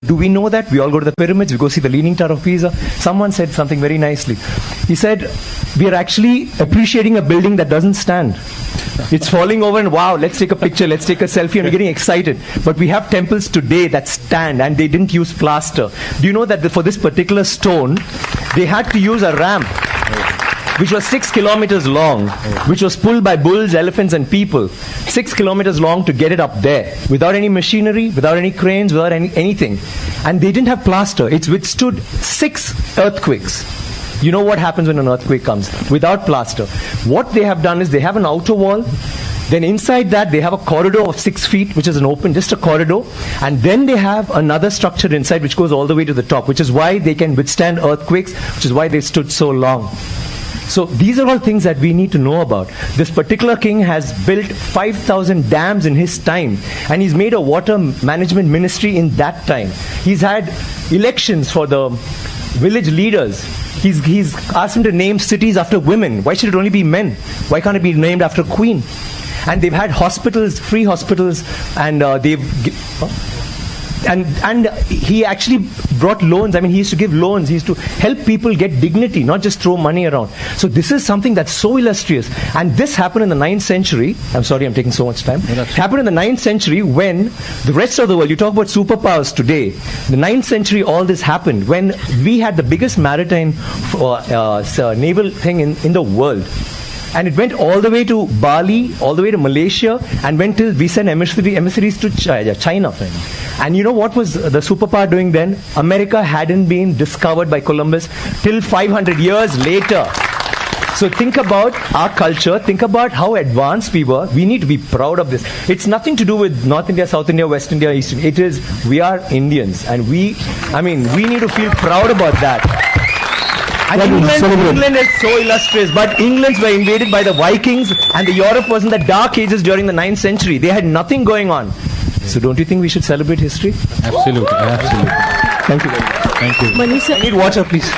Do we know that? We all go to the pyramids, we go see the Leaning Tower of Pisa. Someone said something very nicely. He said, we are actually appreciating a building that doesn't stand. It's falling over and wow, let's take a picture, let's take a selfie, and we're getting excited. But we have temples today that stand and they didn't use plaster. Do you know that for this particular stone, they had to use a ramp which was 6 kilometers long, which was pulled by bulls, elephants and people. 6 kilometers long to get it up there, without any machinery, without any cranes, without anything. And they didn't have plaster. It's withstood 6 earthquakes. You know what happens when an earthquake comes? Without plaster. What they have done is they have an outer wall. Then inside that they have a corridor of 6 feet, which is an open, just a corridor. And then they have another structure inside which goes all the way to the top, which is why they can withstand earthquakes, which is why they stood so long. So these are all things that we need to know about. This particular king has built 5,000 dams in his time, and he's made a water management ministry in that time. He's had elections for the village leaders. He's asked them to name cities after women. Why should it only be men? Why can't it be named after a queen? And they've had hospitals, free hospitals, and And he actually brought loans. I mean, he used to give loans. He used to help people get dignity, not just throw money around. So this is something that's so illustrious. And this happened in the 9th century. I'm sorry, I'm taking so much time. It happened in the 9th century when the rest of the world, you talk about superpowers today, the 9th century all this happened when we had the biggest maritime naval thing in the world. And it went all the way to Bali, all the way to Malaysia, and went till we sent emissaries to China. And you know what was the superpower doing then? America hadn't been discovered by Columbus till 500 years later. So think about our culture, think about how advanced we were. We need to be proud of this. It's nothing to do with North India, South India, West India, East India. It is, we are Indians, and we need to feel proud about that. And England is so illustrious, but England were invaded by the Vikings, and the Europe was in the dark ages during the 9th century. They had nothing going on. So don't you think we should celebrate history? Absolutely, absolutely. Thank you very much. Thank you. I need water, please.